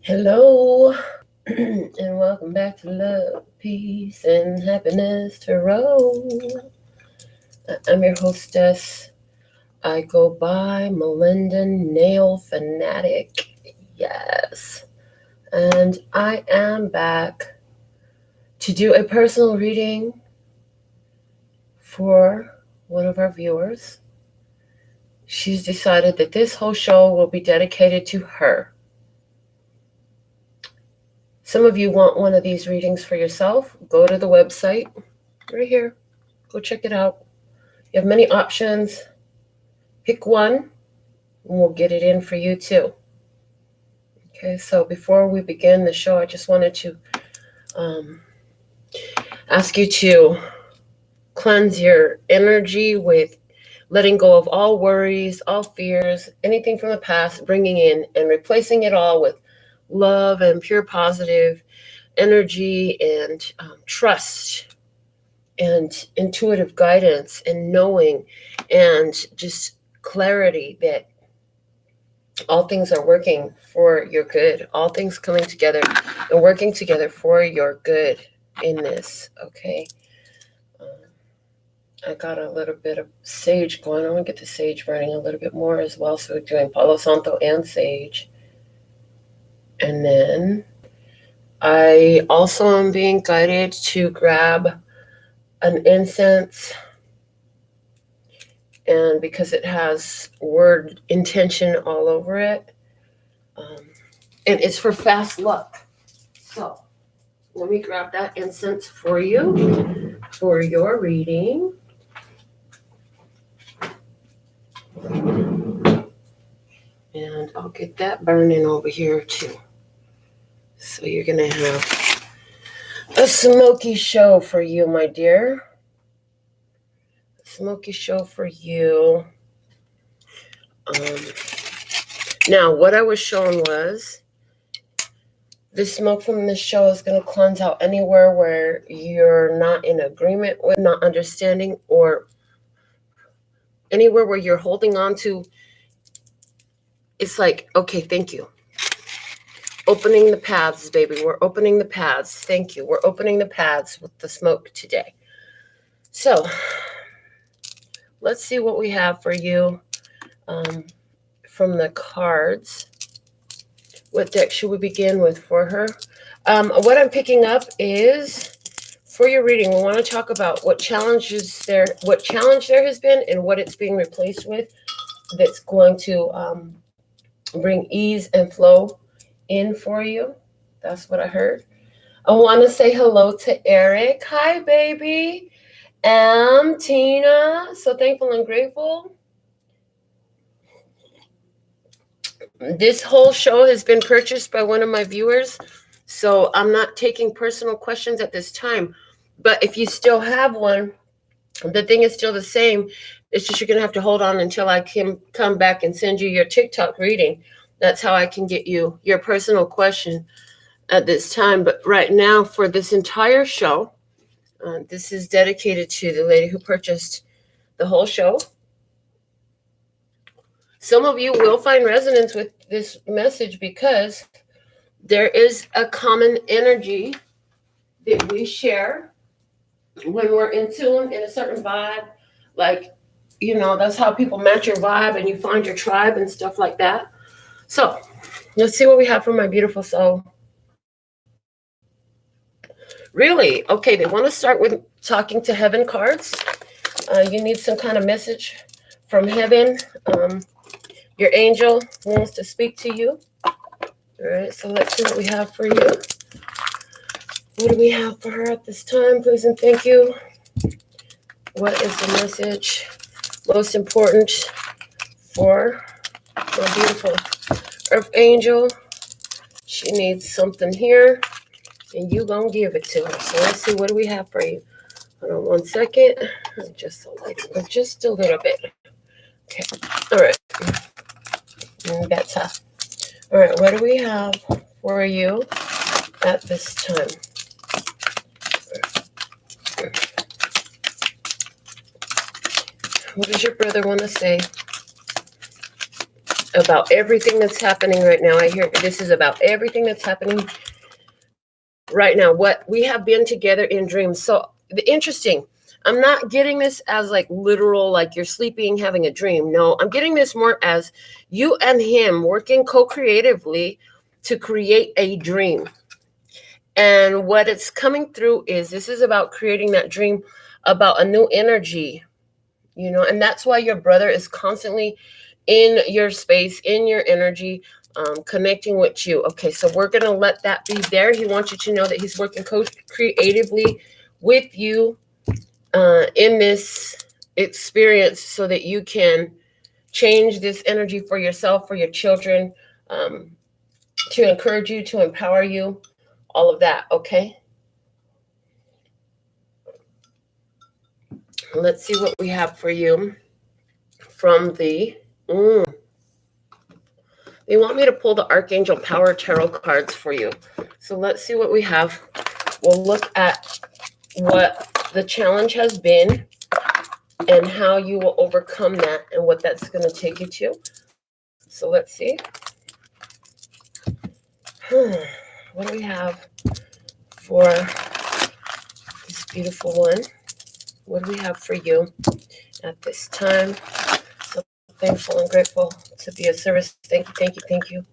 Hello, and welcome back to Love, Peace, and Happiness Tarot. I'm your hostess. I go by Melinda NailFanatic. Yes. And I am back to do a personal reading for one of our viewers. She's decided that this whole show will be dedicated to her. Some of you want one of these readings for yourself. Go to the website right here. Go check it out. You have many options. Pick one, and we'll get it in for you too. Okay, so before we begin the show, I just wanted to ask you to cleanse your energy with letting go of all worries, all fears, anything from the past, bringing in and replacing it all with love and pure positive energy and trust and intuitive guidance and knowing and just clarity that all things are working for your good, all things coming together and working together for your good in this, okay? I got a little bit of sage going. I want to get the sage burning a little bit more as well, so we're doing Palo Santo and sage. And then I also am being guided to grab an incense, and because it has word intention all over it, and it's for fast luck. So let me grab that incense for you for your reading. And I'll get that burning over here too. So you're going to have a smoky show for you, my dear. A smoky show for you. Now, what I was shown was the smoke from this show is going to cleanse out anywhere where you're not in agreement with, not understanding, or anywhere where you're holding on to. It's like, okay, thank you. Opening the paths, baby. We're opening the paths. Thank you. We're opening the paths with the smoke today. So let's see what we have for you from the cards. What deck should we begin with for her? What I'm picking up is for your reading, we want to talk about what challenge there has been and what it's being replaced with that's going to bring ease and flow in for you. That's what I heard. I want to say hello to Eric. Hi, baby. Tina. So thankful and grateful. This whole show has been purchased by one of my viewers, so I'm not taking personal questions at this time. But if you still have one, the thing is still the same. It's just you're going to have to hold on until I can come back and send you your TikTok reading. That's how I can get you your personal question at this time. But right now, for this entire show, this is dedicated to the lady who purchased the whole show. Some of you will find resonance with this message because there is a common energy that we share when we're in tune in a certain vibe. Like, that's how people match your vibe and you find your tribe and stuff like that. So let's see what we have for my beautiful soul. Really? Okay, they want to start with talking to heaven cards. You need some kind of message from heaven. Your angel wants to speak to you. All right, so let's see what we have for you. What do we have for her at this time? Please and thank you. What is the message most important for my beautiful Earth angel? She needs something here, and you gonna give it to her. So let's see, what do we have for you? Hold on 1 second. Just a little bit. Okay. All right. Better. All right. What do we have for you at this time? What does your brother want to say about everything that's happening right now. I hear this is about everything that's happening right now. What we have been together in dreams. So interesting. I'm not getting this as like literal, like you're sleeping, having a dream. No, I'm getting this more as you and him working co-creatively to create a dream. And what it's coming through is this is about creating that dream, about a new energy, you know, and that's why your brother is constantly in your space, in your energy, connecting with you. Okay, so we're going to let that be there. He wants you to know that he's working creatively with you in this experience so that you can change this energy for yourself, for your children, to encourage you, to empower you, all of that, okay? Let's see what we have for you from the... They want me to pull the Archangel Power Tarot cards for you. So let's see what we have. We'll look at what the challenge has been and how you will overcome that and what that's going to take you to. So let's see. What do we have for this beautiful one? What do we have for you at this time? So thankful and grateful to be of service. Thank you, thank you, thank you.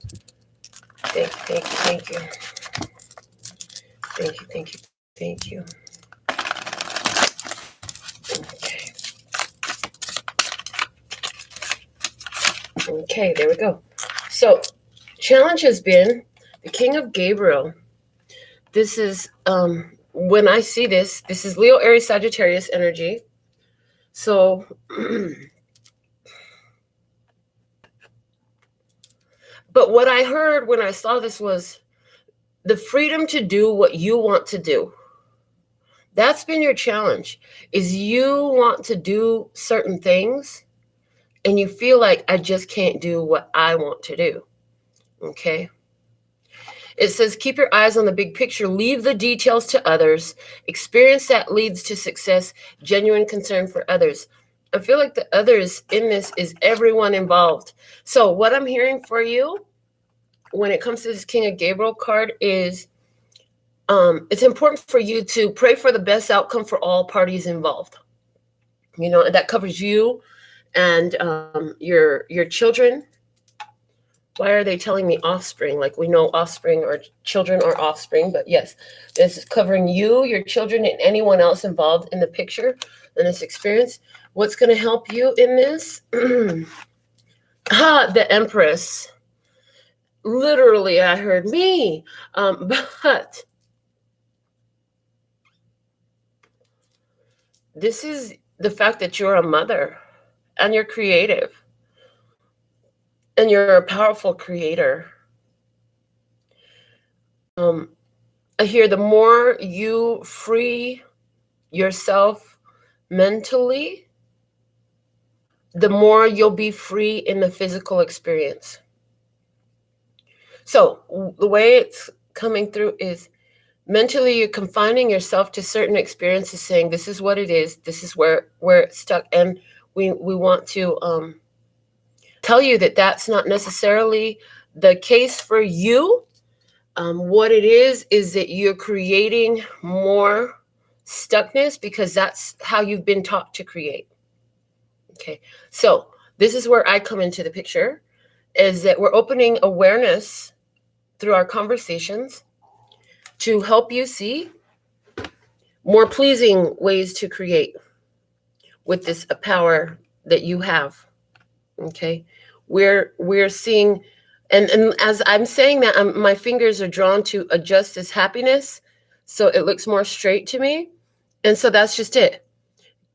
Thank you, thank you, thank you. Thank you, thank you, thank you. Okay. Okay, there we go. So, challenge has been the King of Gabriel. This is, when I see this is Leo, Aries, Sagittarius energy. So, but what I heard when I saw this was the freedom to do what you want to do. That's been your challenge, is you want to do certain things and you feel like I just can't do what I want to do. Okay. It says, keep your eyes on the big picture, leave the details to others, experience that leads to success, genuine concern for others. I feel like the others in this is everyone involved. So what I'm hearing for you when it comes to this King of Gabriel card is it's important for you to pray for the best outcome for all parties involved. You know, and that covers you and your children. Why are they telling me offspring? Like we know offspring or children are offspring, but yes, this is covering you, your children, and anyone else involved in the picture in this experience. What's going to help you in this? The Empress. Literally, I heard me, but this is the fact that you're a mother and you're creative. And you're a powerful creator. I hear the more you free yourself mentally, the more you'll be free in the physical experience. So the way it's coming through is mentally you're confining yourself to certain experiences, saying this is what it is, this is where it's stuck, and we want to tell you that that's not necessarily the case for you. What it is that you're creating more stuckness because that's how you've been taught to create. Okay, so this is where I come into the picture, is that we're opening awareness through our conversations to help you see more pleasing ways to create with this power that you have. Okay, we're seeing, and as I'm saying that, my fingers are drawn to adjust this happiness so it looks more straight to me. And so that's just it,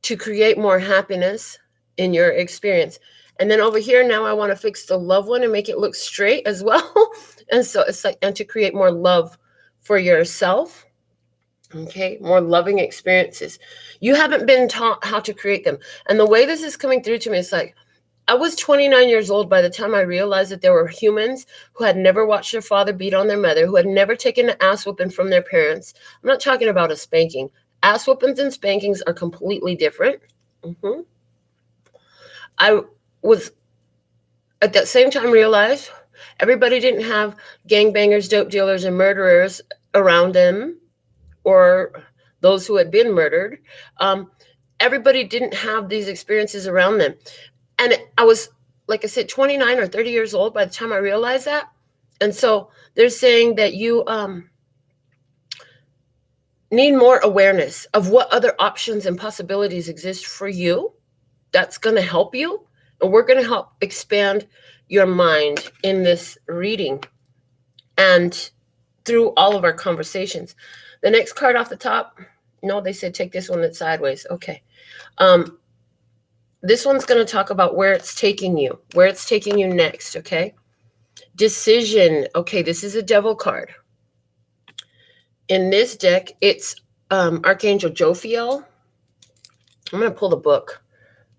to create more happiness in your experience. And then over here now I want to fix the love one and make it look straight as well. And so it's like, and to create more love for yourself. Okay, more loving experiences. You haven't been taught how to create them. And the way this is coming through to me, it's like, I was 29 years old by the time I realized that there were humans who had never watched their father beat on their mother, who had never taken an ass whooping from their parents. I'm not talking about a spanking. Ass whoopings and spankings are completely different. at that same time realize everybody didn't have gangbangers, dope dealers, and murderers around them, or those who had been murdered. Everybody didn't have these experiences around them. And I was, like I said, 29 or 30 years old by the time I realized that. And so they're saying that you need more awareness of what other options and possibilities exist for you. That's going to help you. And we're going to help expand your mind in this reading and through all of our conversations. The next card off the top, no, they said take this one that's sideways. Okay. This one's going to talk about where it's taking you next, okay? Decision. Okay, this is a devil card. In this deck, it's Archangel Jophiel. I'm going to pull the book.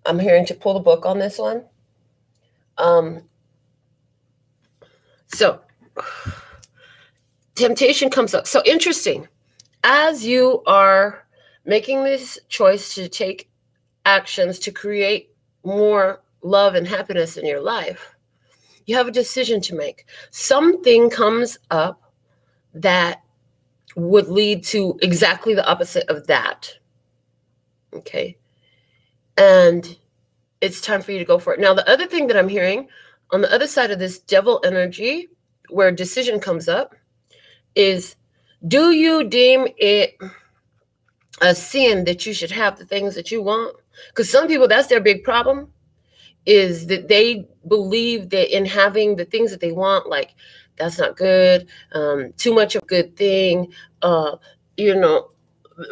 I'm hearing to pull the book on this one. So, temptation comes up. So interesting. As you are making this choice to take actions to create more love and happiness in your life, you have a decision to make. Something comes up that would lead to exactly the opposite of that. Okay. And it's time for you to go for it. Now, the other thing that I'm hearing on the other side of this devil energy, where decision comes up, is, do you deem it a sin that you should have the things that you want? Because some people, that's their big problem, is that they believe that in having the things that they want, like, that's not good, too much of a good thing,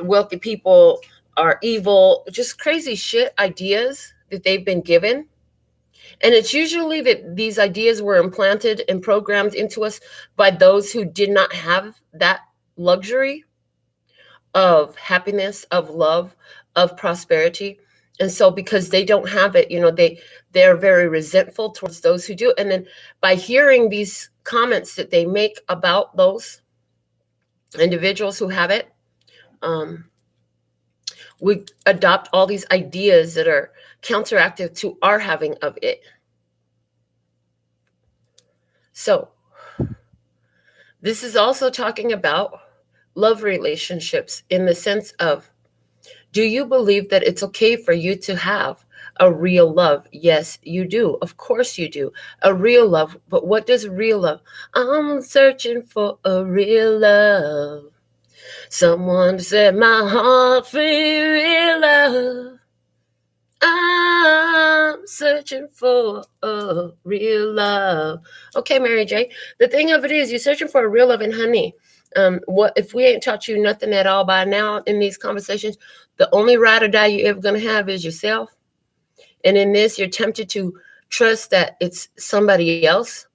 wealthy people are evil, just crazy shit ideas that they've been given. And it's usually that these ideas were implanted and programmed into us by those who did not have that luxury of happiness, of love, of prosperity. And so because they don't have it, they're very resentful towards those who do. And then by hearing these comments that they make about those individuals who have it, we adopt all these ideas that are counteractive to our having of it. So this is also talking about love relationships in the sense of, do you believe that it's okay for you to have a real love? Yes, you do. Of course you do. A real love. But what does real love? I'm searching for a real love. Someone to set my heart free, real love. I'm searching for a real love. Okay, Mary J. The thing of it is, you're searching for a real love, and honey, what if we ain't taught you nothing at all by now in these conversations? The only ride or die you're ever going to have is yourself. And in this, you're tempted to trust that it's somebody else.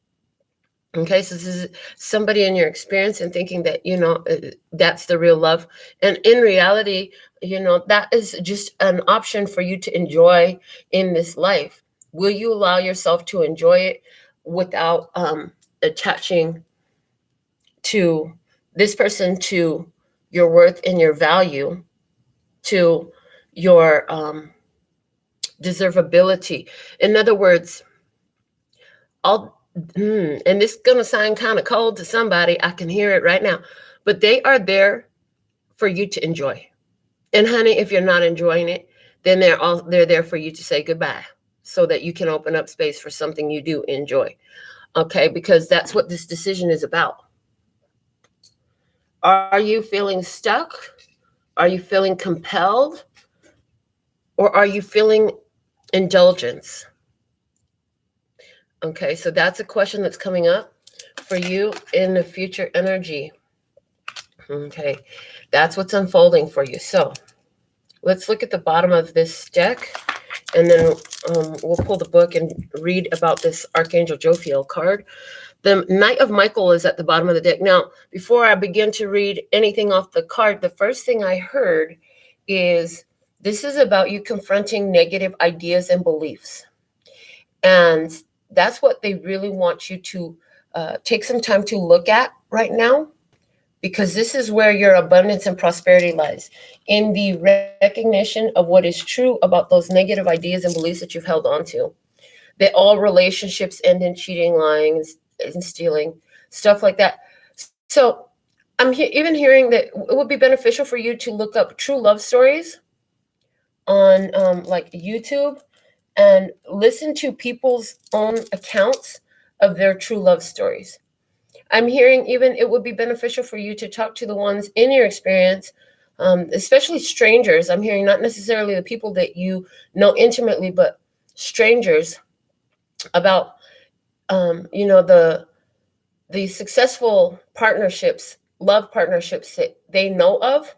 Okay, so this is somebody in your experience and thinking that, that's the real love. And in reality, that is just an option for you to enjoy in this life. Will you allow yourself to enjoy it without attaching to this person, to your worth and your value, to your deservability? In other words, and this is going to sound kind of cold to somebody, I can hear it right now, but they are there for you to enjoy. And honey, if you're not enjoying it, then they're there for you to say goodbye so that you can open up space for something you do enjoy. Okay, because that's what this decision is about. Are you feeling stuck? Are you feeling compelled? Or are you feeling indulgence? Okay, so that's a question that's coming up for you in the future energy. Okay, that's what's unfolding for you. So let's look at the bottom of this deck, and then we'll pull the book and read about this Archangel Jophiel card. The Knight of Michael is at the bottom of the deck. Now, before I begin to read anything off the card, the first thing I heard is this is about you confronting negative ideas and beliefs. And that's what they really want you to take some time to look at right now, because this is where your abundance and prosperity lies, in the recognition of what is true about those negative ideas and beliefs that you've held on to. that all relationships end in cheating, lying, and stealing, stuff like that. So I'm even hearing that it would be beneficial for you to look up true love stories on like YouTube and listen to people's own accounts of their true love stories. I'm hearing even it would be beneficial for you to talk to the ones in your experience, especially strangers. I'm hearing not necessarily the people that you know intimately, but strangers, about the successful partnerships, love partnerships that they know of,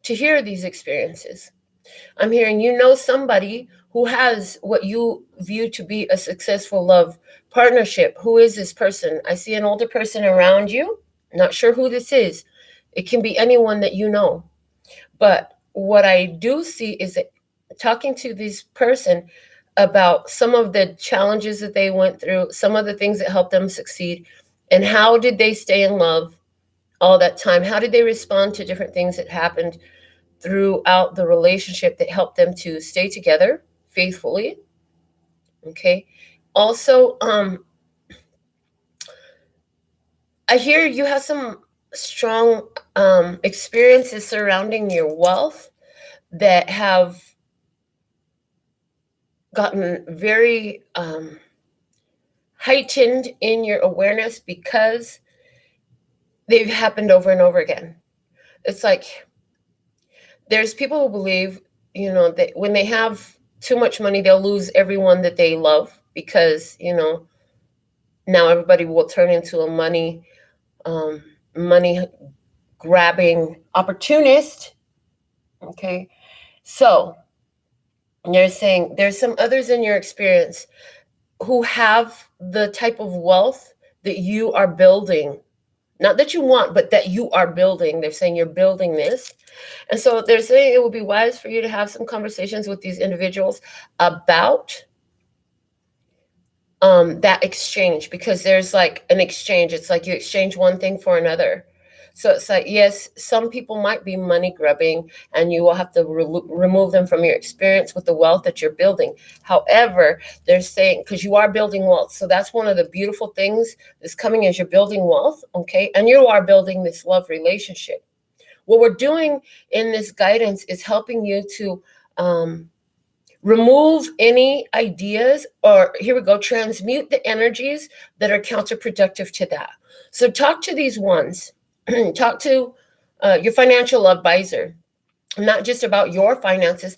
to hear these experiences. I'm hearing somebody who has what you view to be a successful love partnership. Who is this person? I see an older person around you. Not sure who this is. It can be anyone that you know. But what I do see is that talking to this person about some of the challenges that they went through, some of the things that helped them succeed, and how did they stay in love all that time? How did they respond to different things that happened throughout the relationship that helped them to stay together faithfully? Okay. Also, I hear you have some strong experiences surrounding your wealth that have gotten very heightened in your awareness because they've happened over and over again. It's like there's people who believe, that when they have too much money, they'll lose everyone that they love because, now everybody will turn into a money grabbing opportunist. Okay. So you're saying there's some others in your experience who have the type of wealth that you are building. Not that you want, but that you are building. They're saying you're building this. And so they're saying it would be wise for you to have some conversations with these individuals about that exchange, because there's like an exchange. It's like you exchange one thing for another. So it's like, yes, some people might be money grubbing and you will have to remove them from your experience with the wealth that you're building. However, they're saying, because you are building wealth. So that's one of the beautiful things that's coming as you're building wealth. Okay. And you are building this love relationship. What we're doing in this guidance is helping you to remove any ideas, or here we go, transmute the energies that are counterproductive to that. So talk to these ones. Talk to your financial advisor, not just about your finances,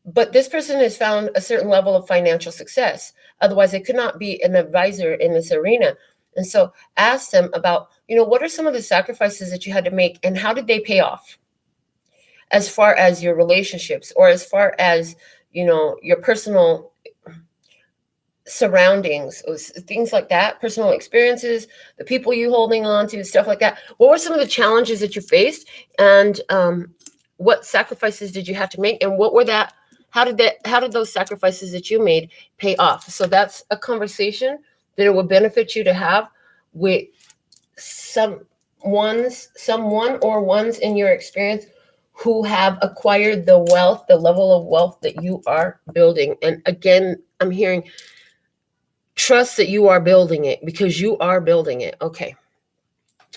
but this person has found a certain level of financial success. Otherwise, they could not be an advisor in this arena. And so ask them about, what are some of the sacrifices that you had to make and how did they pay off as far as your relationships, or as far as, your personal surroundings, things like that, personal experiences, the people you holding on to, stuff like that. What were some of the challenges that you faced, and what sacrifices did you have to make, and how did those sacrifices that you made pay off? So that's a conversation that it would benefit you to have with someone or ones in your experience who have acquired the wealth, the level of wealth that you are building. And again, I'm hearing trust that you are building it, because you are building it. Okay.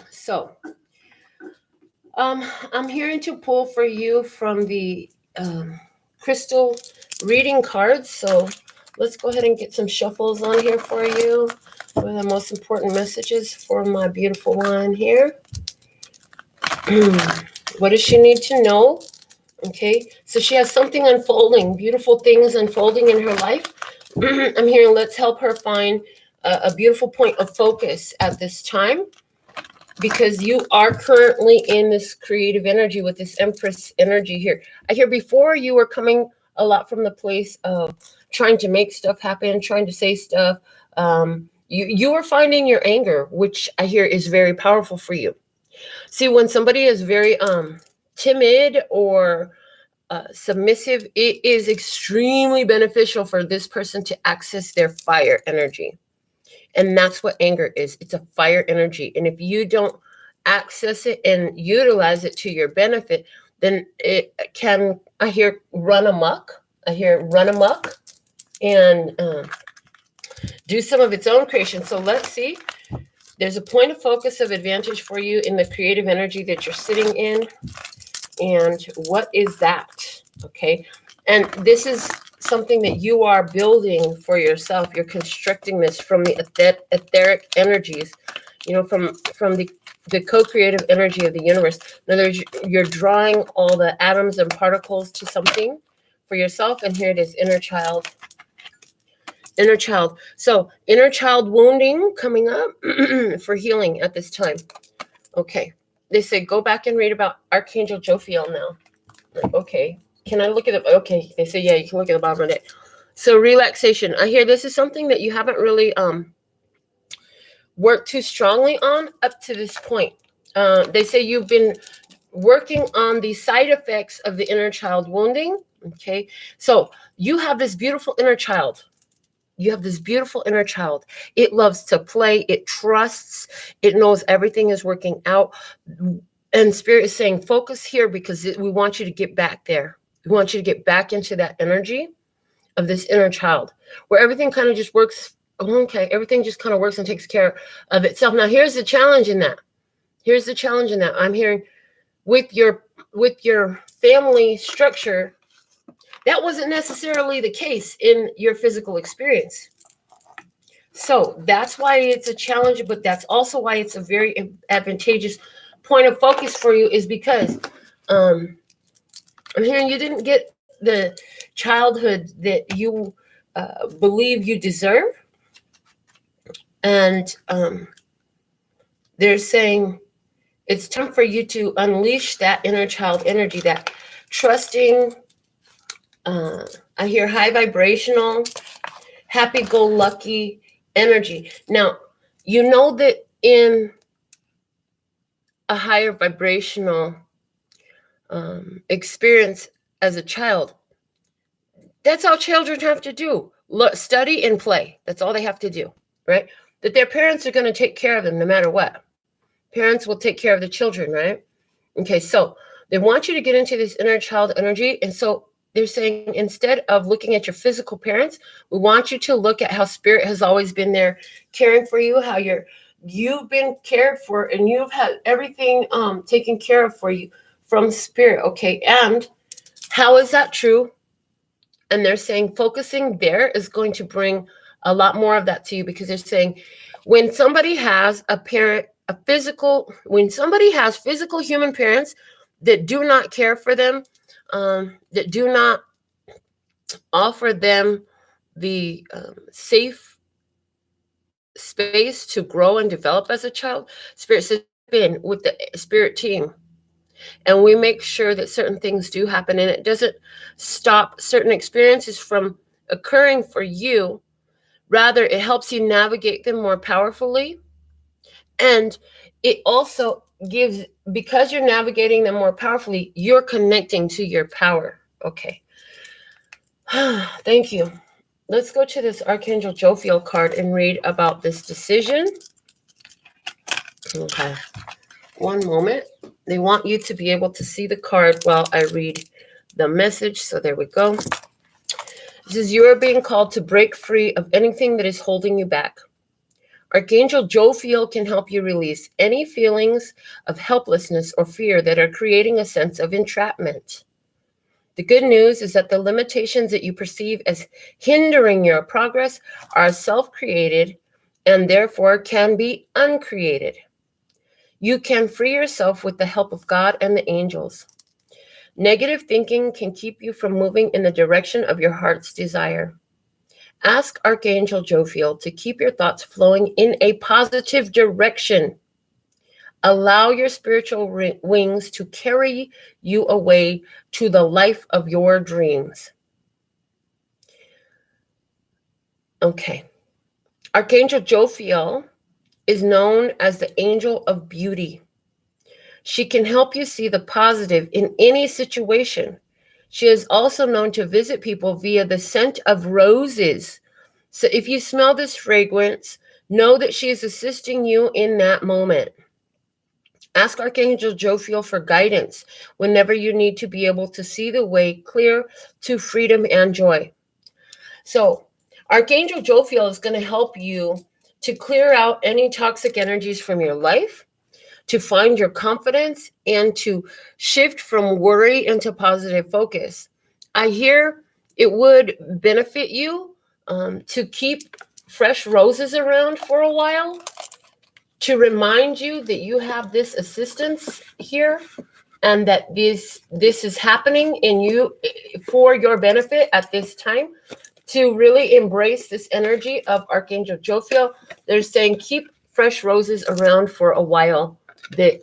So I'm hearing to pull for you from the crystal reading cards. So let's go ahead and get some shuffles on here for you. What are the most important messages for my beautiful one here? What does she need to know? Okay, so she has something unfolding, beautiful things unfolding in her life. I'm hearing let's help her find a beautiful point of focus at this time, because you are currently in this creative energy with this Empress energy here. I hear before you were coming a lot from the place of trying to make stuff happen, trying to say stuff. You were finding your anger, which I hear is very powerful for you. See, when somebody is very timid or submissive, it is extremely beneficial for this person to access their fire energy. And that's what anger is. It's a fire energy. And if you don't access it and utilize it to your benefit, then it can, run amok. And do some of its own creation. So let's see. There's a point of focus of advantage for you in the creative energy that you're sitting in. And what is that? Okay. And this is something that you are building for yourself. You're constructing this from the etheric energies, you know, from the co-creative energy of the universe. In other words, you're drawing all the atoms and particles to something for yourself. And here it is, inner child. Inner child. So inner child wounding coming up for healing at this time. Okay. They say, go back and read about Archangel Jophiel now. Like, okay. Can I look at it? Okay. They say, yeah, you can look at the bottom of it. So relaxation. I hear this is something that you haven't really worked too strongly on up to this point. They say you've been working on the side effects of the inner child wounding. Okay. So you have this beautiful inner child. You have this beautiful inner child. It loves to play. It trusts. It knows everything is working out. And Spirit is saying, focus here because we want you to get back there. We want you to get back into that energy of this inner child where everything kind of just works. Okay, everything just kind of works and takes care of itself. Now, here's the challenge in that. Here's the challenge in that. I'm hearing with your family structure, that wasn't necessarily the case in your physical experience. So that's why it's a challenge, but that's also why it's a very advantageous point of focus for you, is because I'm hearing you didn't get the childhood that you believe you deserve. And they're saying it's time for you to unleash that inner child energy, that trusting, I hear high vibrational, happy-go-lucky energy. Now, you know that in a higher vibrational experience as a child, that's all children have to do. Look, study and play. That's all they have to do, right? That their parents are going to take care of them no matter what. Parents will take care of the children, right? Okay, so they want you to get into this inner child energy. And so they're saying, instead of looking at your physical parents, we want you to look at how Spirit has always been there caring for you, how you've been cared for, and you've had everything taken care of for you from Spirit. Okay, and how is that true? And they're saying focusing there is going to bring a lot more of that to you, because they're saying when somebody has a parent, when somebody has physical human parents that do not care for them, that do not offer them the safe space to grow and develop as a child, Spirit says, in with the Spirit team. And we make sure that certain things do happen, and it doesn't stop certain experiences from occurring for you. Rather, it helps you navigate them more powerfully. And it also gives, because you're navigating them more powerfully, you're connecting to your power. Okay. Thank you. Let's go to this Archangel Jophiel card and read about this decision. Okay. One moment. They want you to be able to see the card while I read the message. So there we go. This is, you are being called to break free of anything that is holding you back. Archangel Jophiel can help you release any feelings of helplessness or fear that are creating a sense of entrapment. The good news is that the limitations that you perceive as hindering your progress are self-created and therefore can be uncreated. You can free yourself with the help of God and the angels. Negative thinking can keep you from moving in the direction of your heart's desire. Ask Archangel Jophiel to keep your thoughts flowing in a positive direction. Allow your spiritual wings to carry you away to the life of your dreams. Okay. Archangel Jophiel is known as the angel of beauty. She can help you see the positive in any situation. She is also known to visit people via the scent of roses. So if you smell this fragrance, know that she is assisting you in that moment. Ask Archangel Jophiel for guidance whenever you need to be able to see the way clear to freedom and joy. So Archangel Jophiel is going to help you to clear out any toxic energies from your life, to find your confidence, and to shift from worry into positive focus. I hear it would benefit you to keep fresh roses around for a while, to remind you that you have this assistance here and that this is happening in you for your benefit at this time, to really embrace this energy of Archangel Jophiel. They're saying keep fresh roses around for a while. That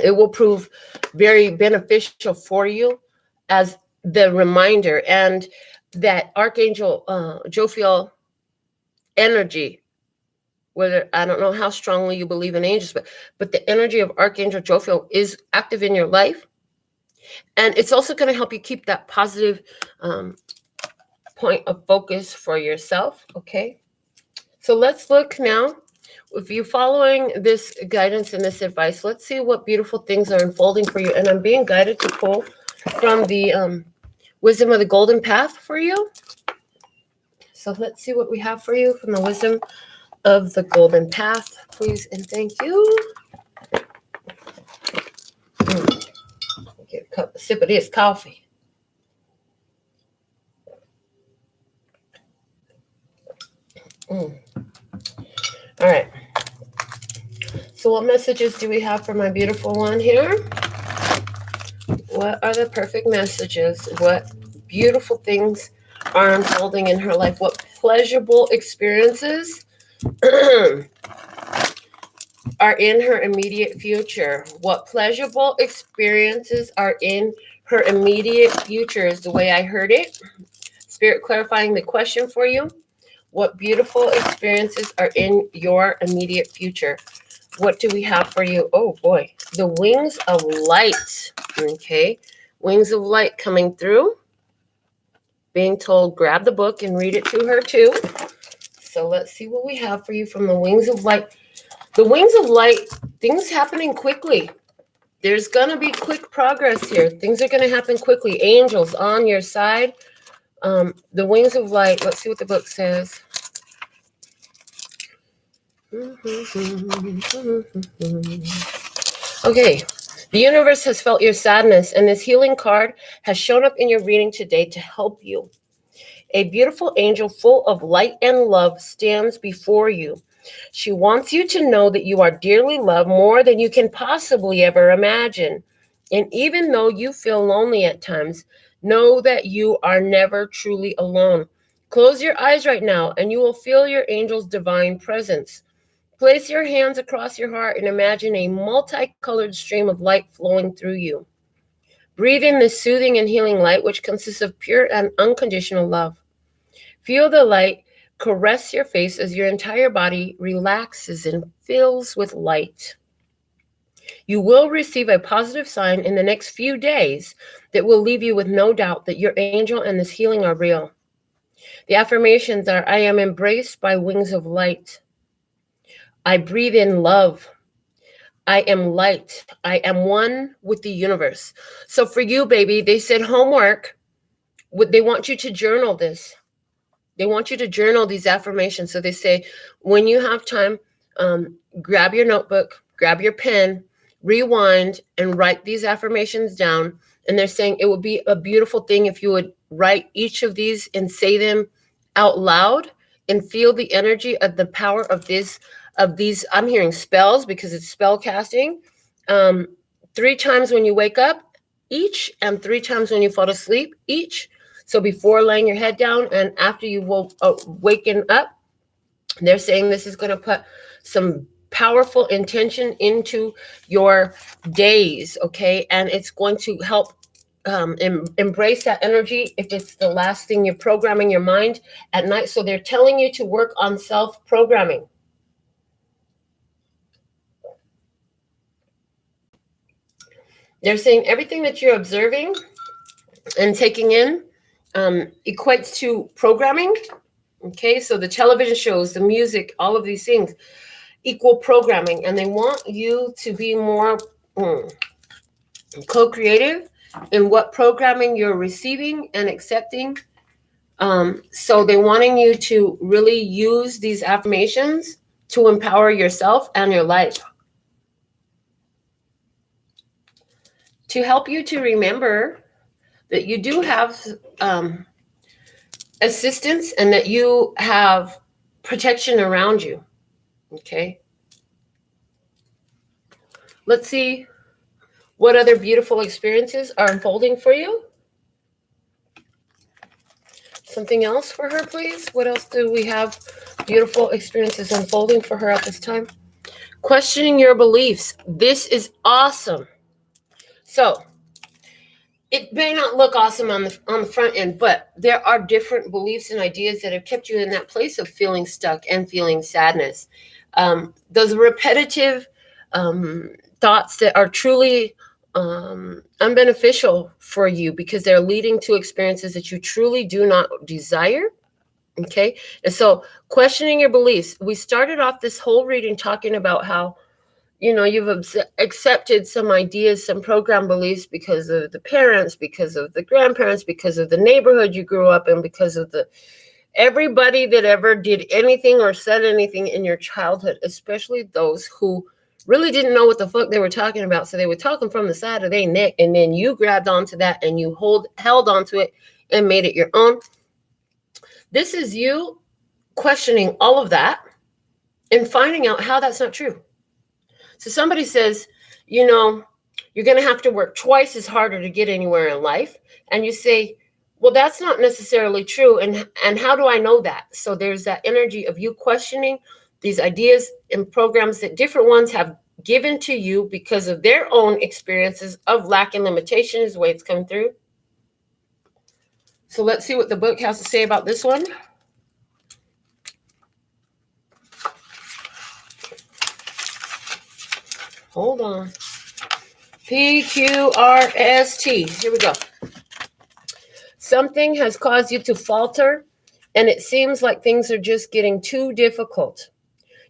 it will prove very beneficial for you as the reminder, and that Archangel Jophiel energy, whether, I don't know how strongly you believe in angels, but the energy of Archangel Jophiel is active in your life. And it's also going to help you keep that positive point of focus for yourself. Okay. So let's look now. If you're following this guidance and this advice, let's see what beautiful things are unfolding for you. And I'm being guided to pull from the Wisdom of the Golden Path for you. So let's see what we have for you from the Wisdom of the Golden Path, please and thank you. Get a sip of this coffee. All right. So what messages do we have for my beautiful one here? What are the perfect messages? What beautiful things are unfolding in her life? What pleasurable experiences are in her immediate future? What pleasurable experiences are in her immediate future is the way I heard it. Spirit clarifying the question for you. What beautiful experiences are in your immediate future? What do we have for you? Oh boy, the wings of light. Okay, wings of light coming through. Being told, grab the book and read it to her too. So let's see what we have for you from the wings of light. The wings of light, things happening quickly. There's going to be quick progress here. Things are going to happen quickly. Angels on your side. The wings of light. Let's see what the book says. Okay. The universe has felt your sadness, and this healing card has shown up in your reading today to help you. A beautiful angel full of light and love stands before you. She wants you to know that you are dearly loved more than you can possibly ever imagine. And even though you feel lonely at times, know that you are never truly alone. Close your eyes right now and you will feel your angel's divine presence. Place your hands across your heart and imagine a multicolored stream of light flowing through you. Breathe in this soothing and healing light, which consists of pure and unconditional love. Feel the light caress your face as your entire body relaxes and fills with light. You will receive a positive sign in the next few days that will leave you with no doubt that your angel and this healing are real. The affirmations are, I am embraced by wings of light. I breathe in love. I am light. I am one with the universe. So for you, baby, they said homework. They want you to journal this. They want you to journal these affirmations. So they say, when you have time, grab your notebook, grab your pen, rewind, and write these affirmations down. And they're saying it would be a beautiful thing if you would write each of these and say them out loud and feel the energy of the power of these. I'm hearing spells because it's spell casting. 3 times when you wake up each, and 3 times when you fall asleep each. So before laying your head down and after you waken up, they're saying this is going to put some powerful intention into your days, okay? And it's going to help embrace that energy if it's the last thing you're programming your mind at night. So they're telling you to work on self-programming. They're saying everything that you're observing and taking in equates to programming. Okay, so the television shows, the music, all of these things equal programming, and they want you to be more co-creative in what programming you're receiving and accepting So they're wanting you to really use these affirmations to empower yourself and your life. To help you to remember that you do have assistance and that you have protection around you. Okay. Let's see what other beautiful experiences are unfolding for you. Something else for her, please. What else do we have beautiful experiences unfolding for her at this time? Questioning your beliefs. This is awesome. So it may not look awesome on the front end, but there are different beliefs and ideas that have kept you in that place of feeling stuck and feeling sadness. Those repetitive thoughts that are truly unbeneficial for you because they're leading to experiences that you truly do not desire. Okay. And so questioning your beliefs. We started off this whole reading talking about how, you've accepted some ideas, some program beliefs because of the parents, because of the grandparents, because of the neighborhood you grew up in, because of everybody that ever did anything or said anything in your childhood, especially those who really didn't know what the fuck they were talking about. So they were talking from the side of their neck, and then you grabbed onto that and you held onto it and made it your own. This is you questioning all of that and finding out how that's not true. So somebody says, you're going to have to work twice as harder to get anywhere in life. And you say, well, that's not necessarily true. And how do I know that? So there's that energy of you questioning these ideas and programs that different ones have given to you because of their own experiences of lack and limitation is the way it's coming through. So let's see what the book has to say about this one. Hold on. PQRST. Here we go. Something has caused you to falter, and it seems like things are just getting too difficult.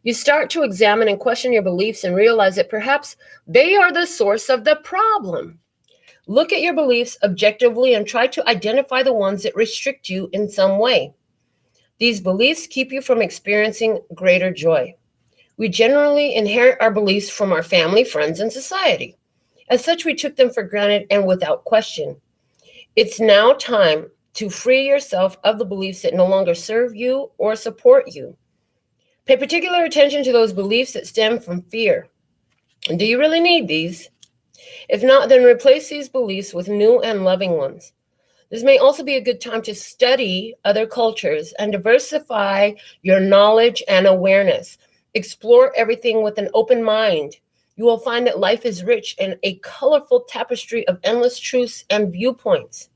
You start to examine and question your beliefs and realize that perhaps they are the source of the problem. Look at your beliefs objectively and try to identify the ones that restrict you in some way. These beliefs keep you from experiencing greater joy. We generally inherit our beliefs from our family, friends, and society. As such, we took them for granted and without question. It's now time to free yourself of the beliefs that no longer serve you or support you. Pay particular attention to those beliefs that stem from fear. And do you really need these? If not, then replace these beliefs with new and loving ones. This may also be a good time to study other cultures and diversify your knowledge and awareness. Explore everything with an open mind. You will find that life is rich in a colorful tapestry of endless truths and viewpoints.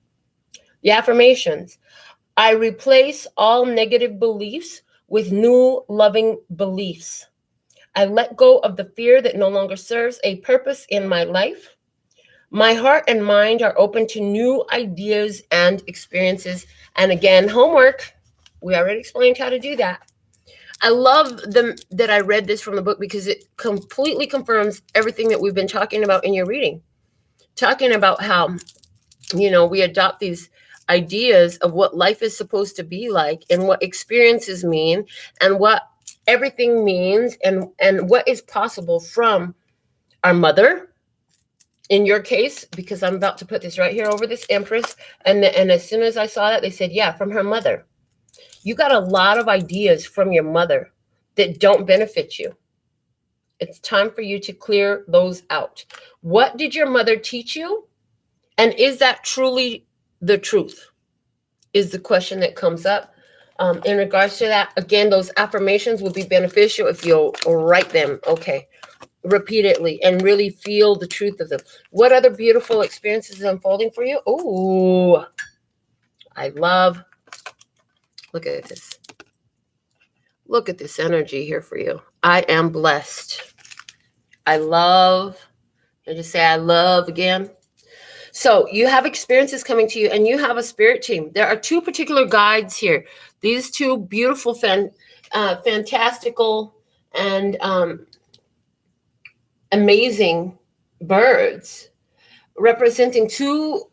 The affirmations. I replace all negative beliefs with new loving beliefs. I let go of the fear that no longer serves a purpose in my life. My heart and mind are open to new ideas and experiences. And again, homework. We already explained how to do that. I love that I read this from the book because it completely confirms everything that we've been talking about in your reading. Talking about how, we adopt these ideas of what life is supposed to be like and what experiences mean and what everything means and what is possible from our mother. In your case, because I'm about to put this right here over this Empress. And as soon as I saw that, they said, yeah, from her mother. You got a lot of ideas from your mother that don't benefit you. It's time for you to clear those out. What did your mother teach you? And is that truly the truth? Is the question that comes up. In regards to that, again, those affirmations will be beneficial if you'll write them, repeatedly and really feel the truth of them. What other beautiful experiences are unfolding for you? Ooh, I love. Look at this. Look at this energy here for you. I am blessed. I love. And just say I love again. So you have experiences coming to you and you have a spirit team. There are two particular guides here. These two beautiful, fantastical and amazing birds representing two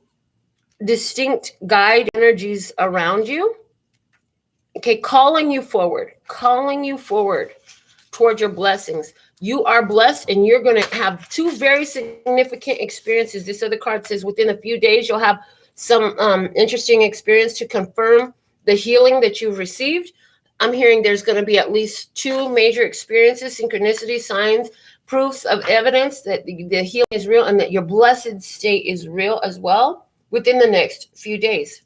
distinct guide energies around you. Okay, calling you forward towards your blessings. You are blessed, and you're going to have two very significant experiences. This other card says within a few days, you'll have some interesting experience to confirm the healing that you've received. I'm hearing there's going to be at least two major experiences, synchronicity, signs, proofs of evidence that the healing is real and that your blessed state is real as well within the next few days.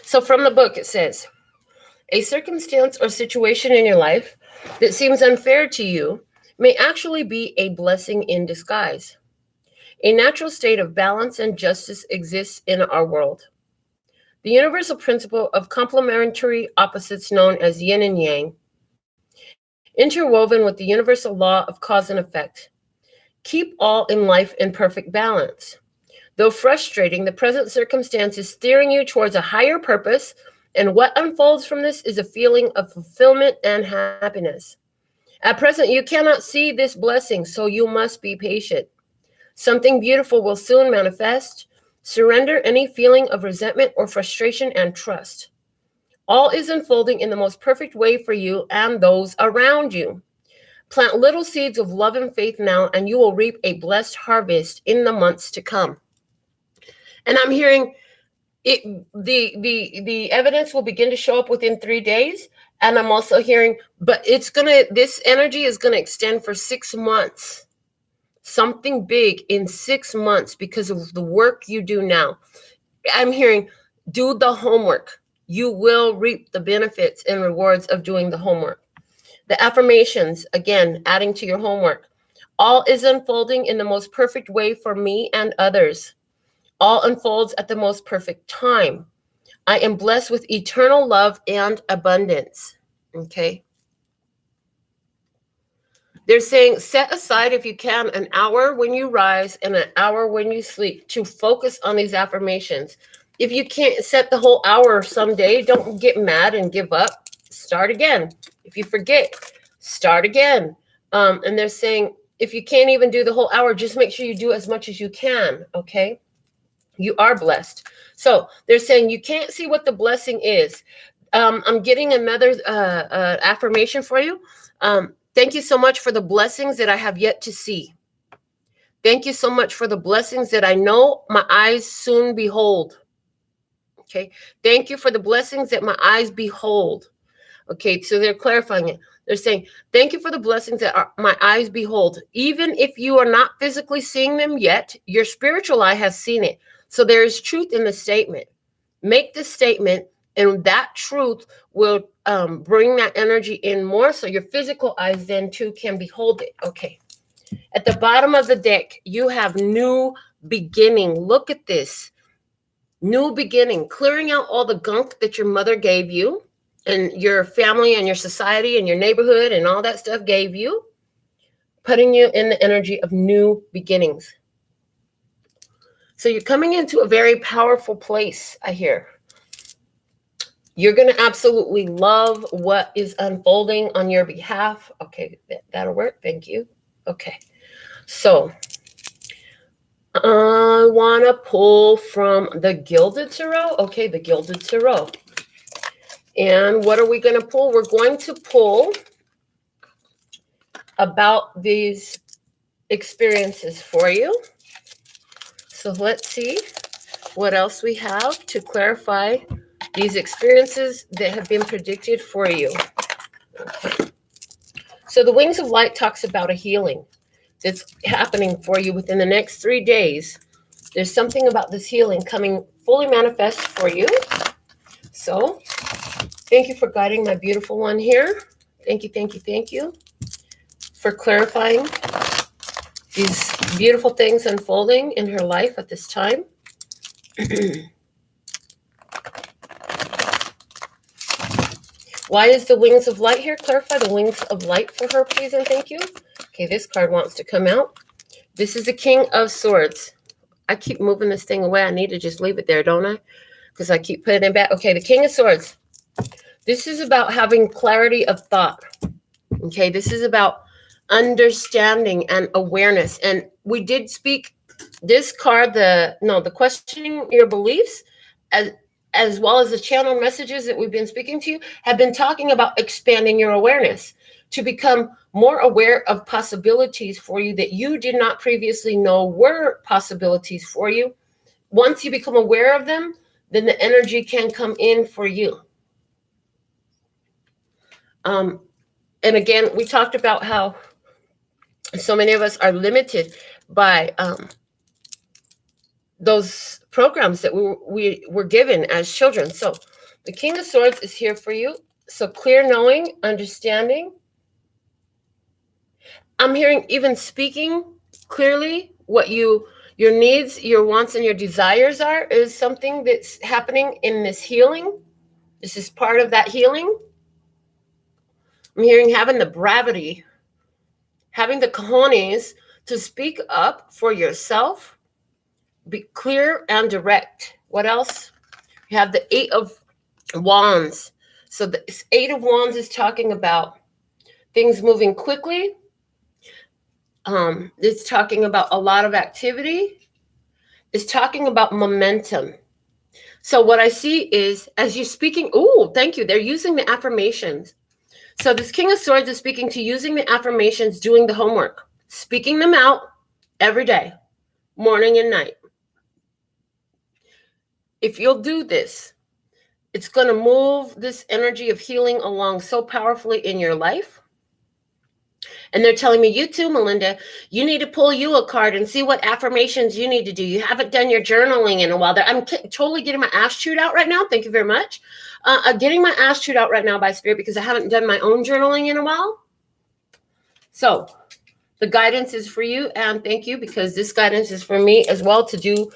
So from the book, it says, a circumstance or situation in your life that seems unfair to you may actually be a blessing in disguise. A natural state of balance and justice exists in our world. The universal principle of complementary opposites known as yin and yang, interwoven with the universal law of cause and effect, keep all in life in perfect balance. Though frustrating, the present circumstance is steering you towards a higher purpose, and what unfolds from this is a feeling of fulfillment and happiness. At present, you cannot see this blessing, so you must be patient. Something beautiful will soon manifest. Surrender any feeling of resentment or frustration and trust. All is unfolding in the most perfect way for you and those around you. Plant little seeds of love and faith now, and you will reap a blessed harvest in the months to come. And I'm hearing the evidence will begin to show up within 3 days. And I'm also hearing, but this energy is gonna extend for 6 months. Something big in 6 months because of the work you do now. I'm hearing, do the homework. You will reap the benefits and rewards of doing the homework. The affirmations, again, adding to your homework. All is unfolding in the most perfect way for me and others. All unfolds at the most perfect time. I am blessed with eternal love and abundance. Okay. They're saying set aside, if you can, an hour when you rise and an hour when you sleep to focus on these affirmations. If you can't set the whole hour someday, don't get mad and give up. Start again. If you forget, start again. And they're saying if you can't even do the whole hour, just make sure you do as much as you can. Okay. You are blessed. So they're saying you can't see what the blessing is. I'm getting another affirmation for you. Thank you so much for the blessings that I have yet to see. Thank you so much for the blessings that I know my eyes soon behold. Okay. Thank you for the blessings that my eyes behold. Okay. So they're clarifying it. They're saying, thank you for the blessings that my eyes behold. Even if you are not physically seeing them yet, your spiritual eye has seen it. So there is truth in the statement. Make the statement, and that truth will bring that energy in more, so your physical eyes then too can behold it. Okay. At the bottom of the deck, you have new beginning. Look at this. New beginning. Clearing out all the gunk that your mother gave you, and your family and your society and your neighborhood and all that stuff gave you. Putting you in the energy of new beginnings. So you're coming into a very powerful place, I hear. You're going to absolutely love what is unfolding on your behalf. Okay, that'll work. Thank you. Okay. So I want to pull from the Gilded Tarot. Okay, the Gilded Tarot. And what are we going to pull? We're going to pull about these experiences for you. So let's see what else we have to clarify these experiences that have been predicted for you. Okay. So the Wings of Light talks about a healing that's happening for you within the next 3 days. There's something about this healing coming fully manifest for you. So thank you for guiding my beautiful one here. Thank you, thank you, thank you for clarifying these beautiful things unfolding in her life at this time. Why is the Wings of Light here? Clarify the Wings of Light for her, please, and thank you. Okay, this card wants to come out. This is the King of Swords. I keep moving this thing away. I need to just leave it there, don't I? Because I keep putting it back. Okay, the King of Swords. This is about having clarity of thought. Okay, this is about understanding and awareness. And we did speak this card, the questioning your beliefs. As as well as the channel messages that we've been speaking to you, have been talking about expanding your awareness to become more aware of possibilities for you that you did not previously know were possibilities for you. Once you become aware of them, then the energy can come in for you. And again, we talked about how so many of us are limited by those programs that we were given as children. So the King of Swords is here for you. So clear knowing, understanding. I'm hearing even speaking clearly what your needs, your wants, and your desires are is something that's happening in this healing. This is part of that healing. I'm hearing having the bravity, having the cojones to speak up for yourself. Be clear and direct. What else? You have the 8 of Wands. So the 8 of Wands is talking about things moving quickly. It's talking about a lot of activity. It's talking about momentum. So what I see is as you're speaking, oh, thank you. They're using the affirmations. So this King of Swords is speaking to using the affirmations, doing the homework, speaking them out every day, morning and night. If you'll do this, it's going to move this energy of healing along so powerfully in your life. And they're telling me, you too, Melinda, you need to pull you a card and see what affirmations you need to do. You haven't done your journaling in a while. I'm totally getting my ass chewed out right now. Thank you very much. Getting my ass chewed out right now by Spirit because I haven't done my own journaling in a while. So the guidance is for you, and thank you, because this guidance is for me as well to do,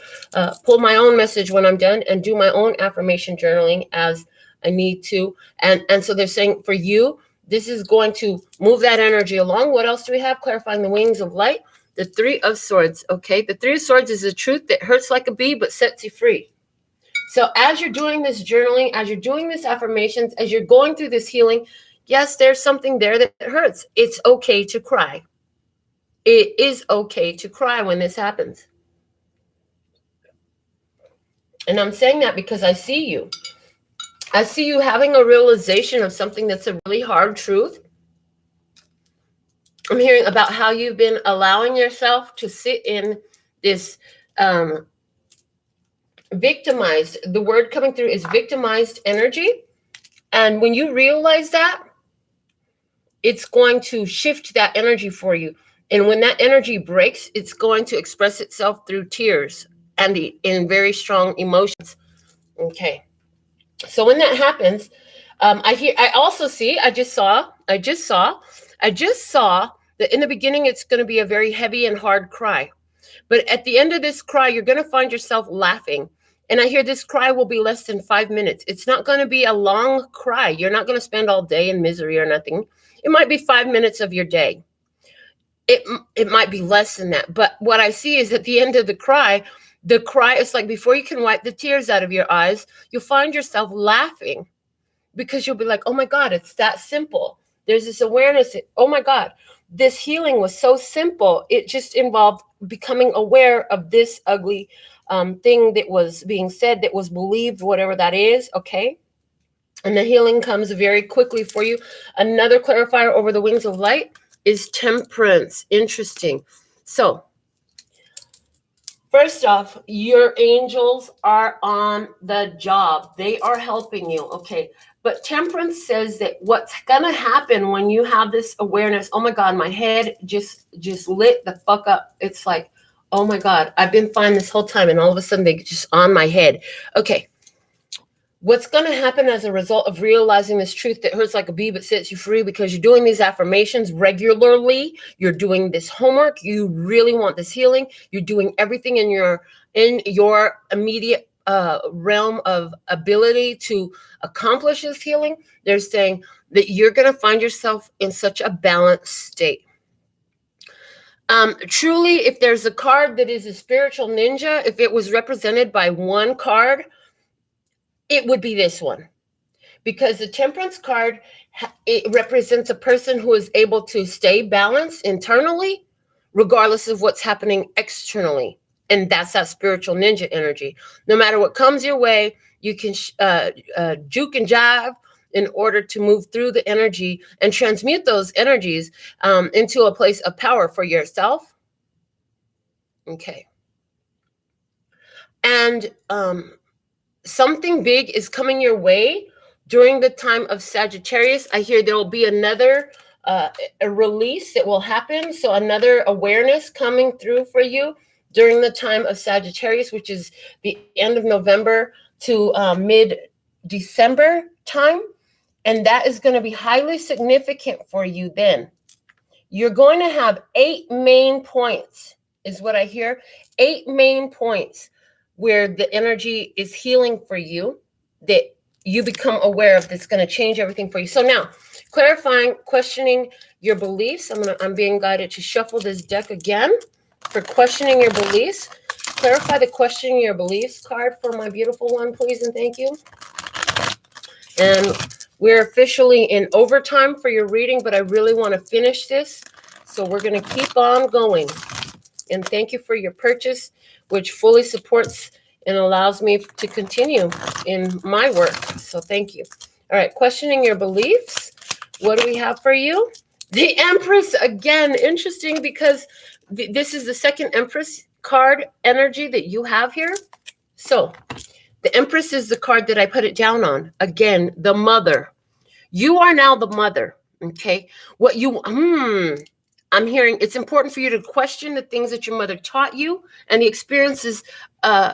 pull my own message when I'm done and do my own affirmation journaling as I need to. And so they're saying for you, this is going to move that energy along. What else do we have? Clarifying the wings of light. The 3 of Swords, okay? The 3 of Swords is the truth that hurts like a bee but sets you free. So as you're doing this journaling, as you're doing this affirmations, as you're going through this healing, yes, there's something there that hurts. It's okay to cry. It is okay to cry when this happens. And I'm saying that because I see you. I see you having a realization of something that's a really hard truth. I'm hearing about how you've been allowing yourself to sit in this victimized, the word coming through is victimized energy. And when you realize that, it's going to shift that energy for you. And when that energy breaks, it's going to express itself through tears and in very strong emotions. Okay. So when that happens, I just saw that in the beginning, it's going to be a very heavy and hard cry. But at the end of this cry, you're going to find yourself laughing. And I hear this cry will be less than 5 minutes. It's not going to be a long cry. You're not going to spend all day in misery or nothing. It might be 5 minutes of your day. It might be less than that. But what I see is at the end of the cry is like before you can wipe the tears out of your eyes, you'll find yourself laughing because you'll be like, oh my God, it's that simple. There's this awareness. Oh my God, this healing was so simple. It just involved becoming aware of this ugly thing that was being said, that was believed, whatever that is. Okay. And the healing comes very quickly for you. Another clarifier over the wings of light is temperance. Interesting. So first off, your angels are on the job. They are helping you. Okay. But temperance says that what's going to happen when you have this awareness, oh my God, my head just lit the fuck up. It's like, oh my God, I've been fine this whole time. And all of a sudden they just on my head. Okay. What's going to happen as a result of realizing this truth that hurts like a bee but sets you free, because you're doing these affirmations regularly, you're doing this homework, you really want this healing, you're doing everything in your immediate realm of ability to accomplish this healing, they're saying that you're going to find yourself in such a balanced state. Truly, if there's a card that is a spiritual ninja, if it was represented by one card, it would be this one, because the temperance card, it represents a person who is able to stay balanced internally, regardless of what's happening externally. And that's that spiritual ninja energy. No matter what comes your way, you can juke and jive in order to move through the energy and transmute those energies into a place of power for yourself. Okay. And something big is coming your way during the time of Sagittarius. I hear there will be another a release that will happen. So another awareness coming through for you during the time of Sagittarius, which is the end of November to mid-December time. And that is going to be highly significant for you then. You're going to have 8 main points, is what I hear. 8 main points where the energy is healing for you, that you become aware of, that's going to change everything for you. So now, clarifying, questioning your beliefs. I'm being guided to shuffle this deck again for questioning your beliefs. Clarify the questioning your beliefs card for my beautiful one, please, and thank you. And we're officially in overtime for your reading, but I really want to finish this. So we're going to keep on going. And thank you for your purchase, which fully supports and allows me to continue in my work. So thank you. All right, questioning your beliefs. What do we have for you? The Empress, again, interesting because this is the second Empress card energy that you have here. So the Empress is the card that I put it down on. Again, the mother. You are now the mother, okay? What you, I'm hearing it's important for you to question the things that your mother taught you and the experiences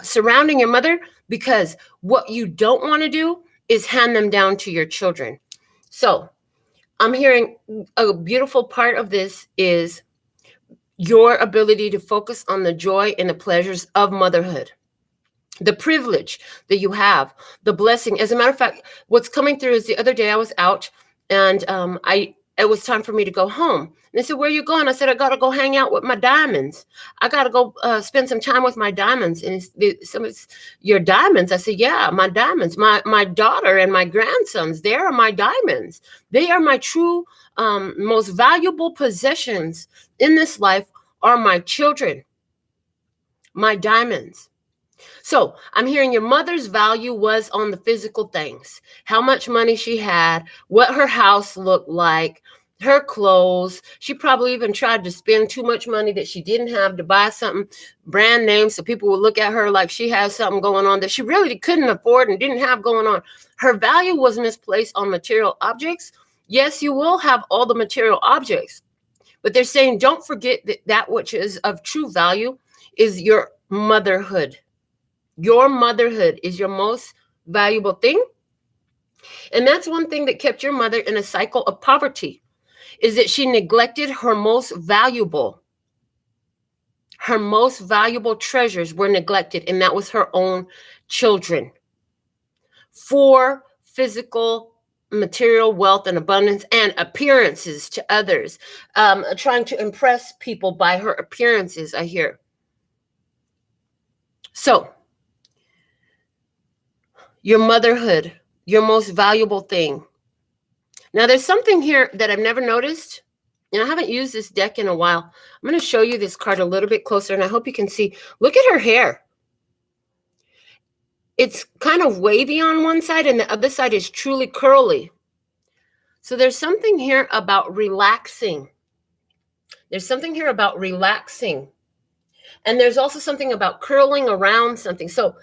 surrounding your mother, because what you don't want to do is hand them down to your children. So I'm hearing a beautiful part of this is your ability to focus on the joy and the pleasures of motherhood. The privilege that you have, the blessing. As a matter of fact, what's coming through is the other day I was out and it was time for me to go home. And they said, where are you going? I said, I got to go hang out with my diamonds. I got to go spend some time with my diamonds. And it's your diamonds? I said, yeah, my diamonds. My daughter and my grandsons, they are my diamonds. They are my true, most valuable possessions in this life are my children, my diamonds. So I'm hearing your mother's value was on the physical things, how much money she had, what her house looked like, her clothes. She probably even tried to spend too much money that she didn't have to buy something brand name so people would look at her like she has something going on that she really couldn't afford and didn't have going on. Her value was misplaced on material objects. Yes, you will have all the material objects, but they're saying don't forget that which is of true value is your motherhood. Your motherhood is your most valuable thing. And that's one thing that kept your mother in a cycle of poverty, is that she neglected her most valuable treasures were neglected, and that was her own children. For physical, material wealth and abundance and appearances to others, trying to impress people by her appearances, I hear. So, your motherhood, your most valuable thing. Now, there's something here that I've never noticed, and I haven't used this deck in a while. I'm going to show you this card a little bit closer, and I hope you can see. Look at her hair. It's kind of wavy on one side, and the other side is truly curly. So there's something here about relaxing. There's something here about relaxing. And there's also something about curling around something. So,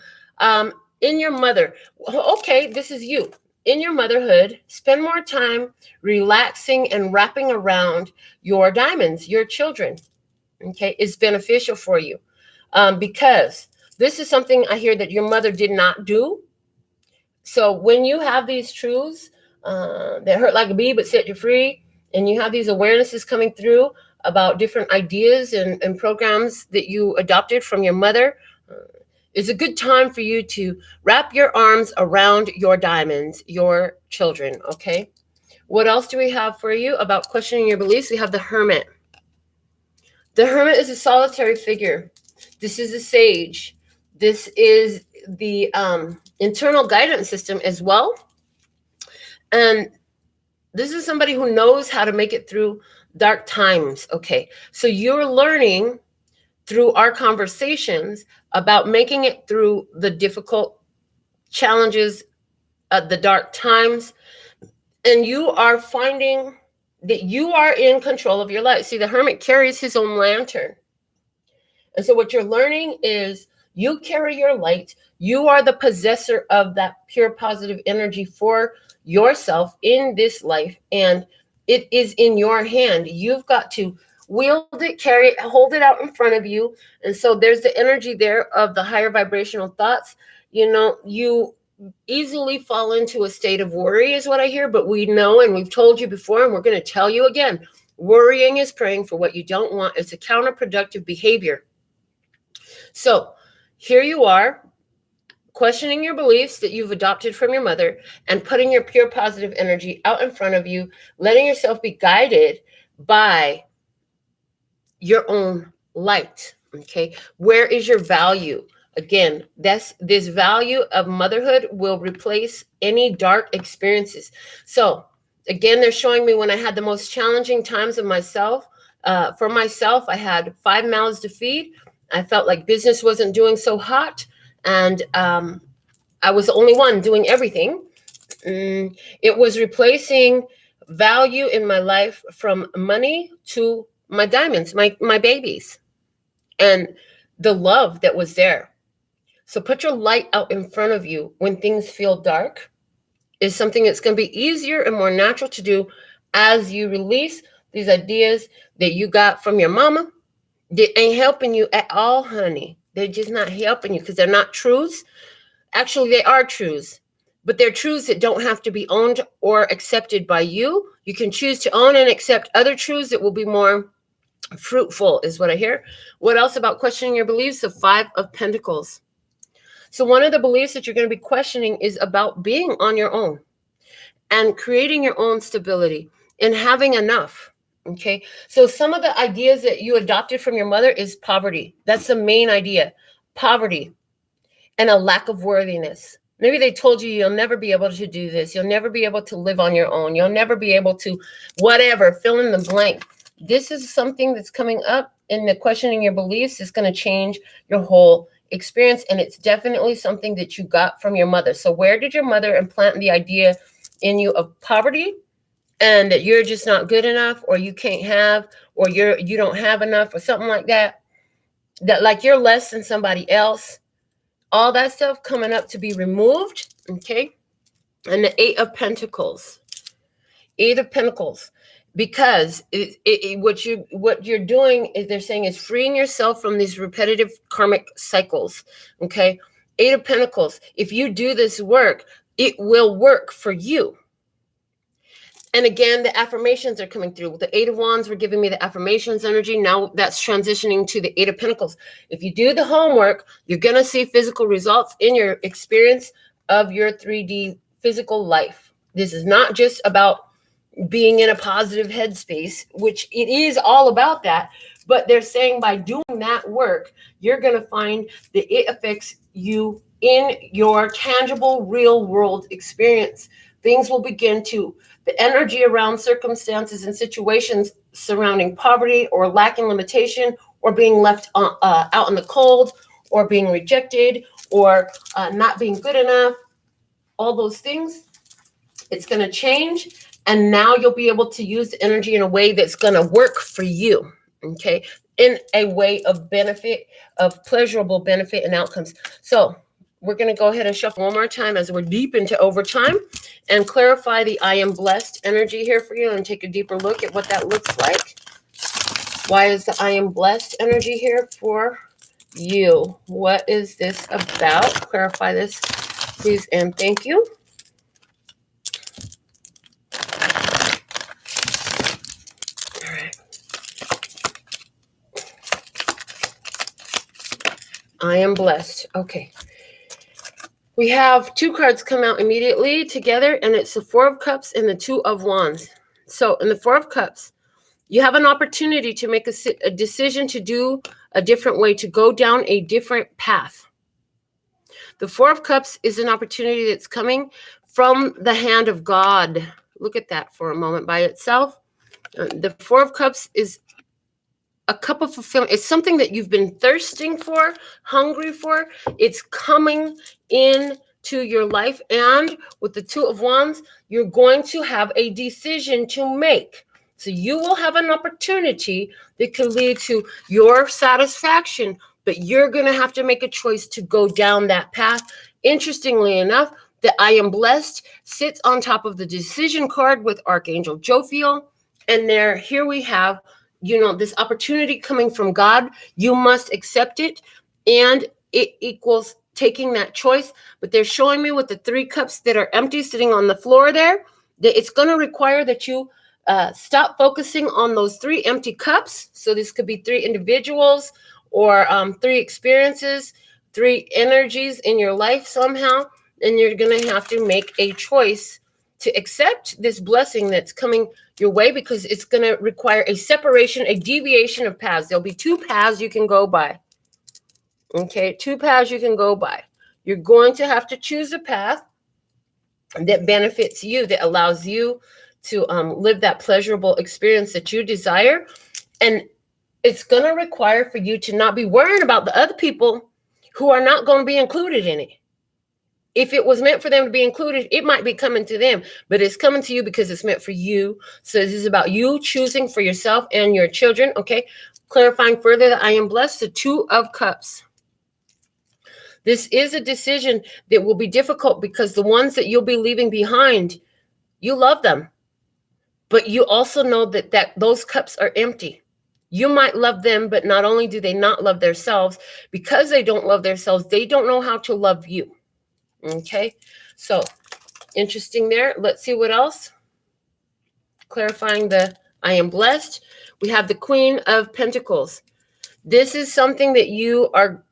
in your mother, okay, this is you. In your motherhood, spend more time relaxing and wrapping around your diamonds, your children, okay, is beneficial for you. Because this is something I hear that your mother did not do. So when you have these truths that hurt like a bee but set you free, and you have these awarenesses coming through about different ideas and programs that you adopted from your mother, it's a good time for you to wrap your arms around your diamonds, your children, okay? What else do we have for you about questioning your beliefs? We have the Hermit. The Hermit is a solitary figure. This is a sage. This is the internal guidance system as well. And this is somebody who knows how to make it through dark times, okay? So you're learning through our conversations about making it through the difficult challenges, the dark times, and you are finding that you are in control of your life. See, the hermit carries his own lantern. And so what you're learning is you carry your light. You are the possessor of that pure positive energy for yourself in this life. And it is in your hand. You've got to wield it, carry it, hold it out in front of you. And so there's the energy there of the higher vibrational thoughts. You know, you easily fall into a state of worry is what I hear, but we know, and we've told you before, and we're going to tell you again, worrying is praying for what you don't want. It's a counterproductive behavior. So here you are, questioning your beliefs that you've adopted from your mother and putting your pure positive energy out in front of you, letting yourself be guided by your own light. Okay, where is your value? Again, this value of motherhood will replace any dark experiences. So again, they're showing me when I had the most challenging times of myself. For myself, I had 5 mouths to feed. I felt like business wasn't doing so hot, and I was the only one doing everything. It was replacing value in my life from money to my diamonds, my babies, and the love that was there. So put your light out in front of you when things feel dark is something that's going to be easier and more natural to do as you release these ideas that you got from your mama. They ain't helping you at all, honey. They're just not helping you because they're not truths. Actually, they are truths, but they're truths that don't have to be owned or accepted by you. You can choose to own and accept other truths that will be more fruitful, is what I hear. What else about questioning your beliefs? The 5 of Pentacles. So one of the beliefs that you're going to be questioning is about being on your own and creating your own stability and having enough. Okay. So some of the ideas that you adopted from your mother is poverty. That's the main idea. Poverty and a lack of worthiness. Maybe they told you you'll never be able to do this. You'll never be able to live on your own. You'll never be able to whatever, fill in the blank. This is something that's coming up in the questioning your beliefs. It's going to change your whole experience. And it's definitely something that you got from your mother. So where did your mother implant the idea in you of poverty and that you're just not good enough, or you can't have, or you don't have enough, or something like that, that like you're less than somebody else? All that stuff coming up to be removed. Okay. And the 8 of Pentacles. 8 of Pentacles. Because what you're doing is, they're saying, is freeing yourself from these repetitive karmic cycles. Okay. 8 of Pentacles. If you do this work, it will work for you. And again, the affirmations are coming through. The 8 of Wands were giving me the affirmations energy. Now that's transitioning to the 8 of Pentacles. If you do the homework, you're going to see physical results in your experience of your 3D physical life. This is not just about being in a positive headspace, which it is all about that. But they're saying by doing that work, you're going to find that it affects you in your tangible, real world experience. Things will begin to, the energy around circumstances and situations surrounding poverty or lacking limitation or being left out in the cold or being rejected or not being good enough, all those things, it's going to change. And now you'll be able to use the energy in a way that's going to work for you, okay, in a way of benefit, of pleasurable benefit and outcomes. So we're going to go ahead and shuffle one more time as we're deep into overtime and clarify the I am blessed energy here for you and take a deeper look at what that looks like. Why is the I am blessed energy here for you? What is this about? Clarify this, please, and thank you. I am blessed. Okay. We have 2 cards come out immediately together, and it's the 4 of Cups and the 2 of Wands. So in the 4 of Cups, you have an opportunity to make a decision to do a different way, to go down a different path. The 4 of Cups is an opportunity that's coming from the hand of God. Look at that for a moment by itself. The 4 of Cups is a cup of fulfillment. It's something that you've been thirsting for, hungry for. It's coming in to your life. And with the Two of Wands, you're going to have a decision to make. So you will have an opportunity that could lead to your satisfaction, but you're going to have to make a choice to go down that path. Interestingly enough, the I am blessed sits on top of the decision card with Archangel Jophiel. And here we have, this opportunity coming from God. You must accept it. And it equals taking that choice. But they're showing me with the 3 cups that are empty sitting on the floor there, that it's going to require that you stop focusing on those 3 empty cups. So this could be 3 individuals or 3 experiences, 3 energies in your life somehow. And you're going to have to make a choice to accept this blessing that's coming your way, because it's going to require a separation, a deviation of paths. There'll be 2 paths you can go by. Okay, 2 paths you can go by. You're going to have to choose a path that benefits you, that allows you to live that pleasurable experience that you desire. And it's going to require for you to not be worrying about the other people who are not going to be included in it. If it was meant for them to be included, it might be coming to them, but it's coming to you because it's meant for you. So this is about you choosing for yourself and your children. Okay. Clarifying further that I am blessed, the 2 of Cups. This is a decision that will be difficult because the ones that you'll be leaving behind, you love them, but you also know that those cups are empty. You might love them, but not only do they not love themselves, because they don't love themselves, they don't know how to love you. Okay, so interesting there. Let's see what else. Clarifying the I am blessed. We have the Queen of Pentacles. This is something that you are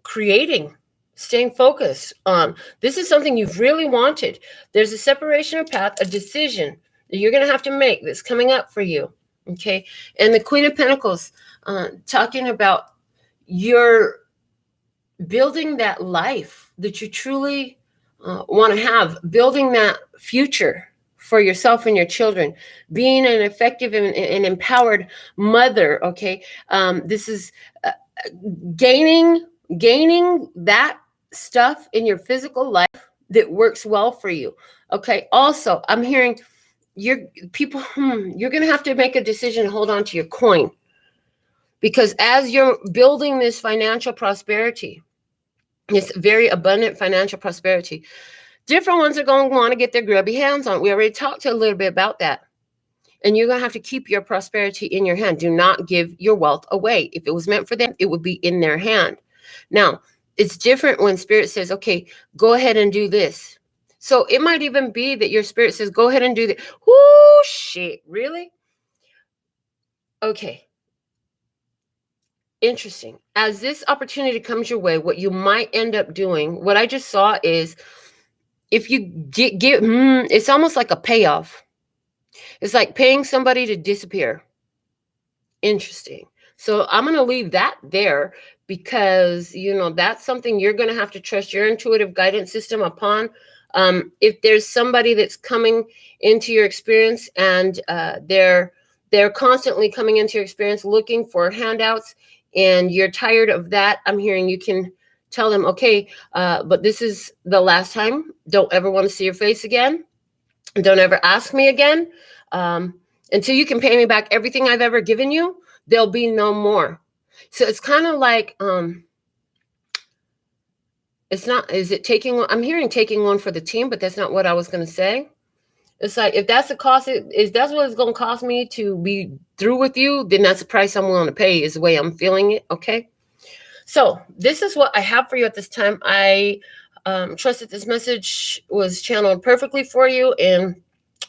creating, staying focused on. This is something you've really wanted. There's a separation of path, a decision that you're going to have to make that's coming up for you. Okay, and the Queen of Pentacles, talking about your building that life that you truly want to have, building that future for yourself and your children, being an effective and empowered mother. Okay, this is gaining that stuff in your physical life that works well for you. Okay, also I'm hearing you're going to have to make a decision to hold on to your coin, because as you're building this financial prosperity, this very abundant financial prosperity, different ones are going to want to get their grubby hands on it. We already talked a little bit about that. And you're going to have to keep your prosperity in your hand. Do not give your wealth away. If it was meant for them, it would be in their hand. Now, it's different when Spirit says, okay, go ahead and do this. So it might even be that your Spirit says, go ahead and do that. Whoo, shit, really? Okay. Interesting. As this opportunity comes your way, what you might end up doing, what I just saw is, if you get it's almost like a payoff. It's like paying somebody to disappear. Interesting. So I'm going to leave that there, because, that's something you're going to have to trust your intuitive guidance system upon. If there's somebody that's coming into your experience and they're constantly coming into your experience looking for handouts, and you're tired of that, I'm hearing you can tell them, okay, but this is the last time. Don't ever want to see your face again. Don't ever ask me again. Until you can pay me back everything I've ever given you, there'll be no more. So it's kind of like, it's not, is it taking one? I'm hearing taking one for the team, but that's not what I was going to say. It's like, if that's the cost, if that's what it's going to cost me to be through with you, then that's the price I'm willing to pay, is the way I'm feeling it. Okay. So this is what I have for you at this time. I trust that this message was channeled perfectly for you, and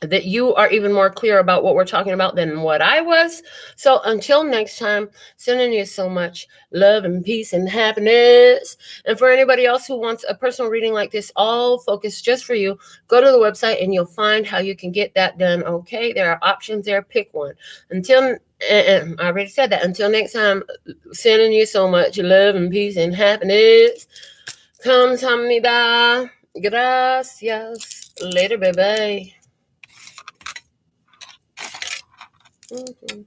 that you are even more clear about what we're talking about than what I was. So until next time, sending you so much love and peace and happiness. And for anybody else who wants a personal reading like this, all focused just for you, go to the website and you'll find how you can get that done. Okay, there are options there. Pick one. Until, I already said that. Until next time, sending you so much love and peace and happiness. Kamsahamnida. Gracias. Later, baby. Mm-hmm.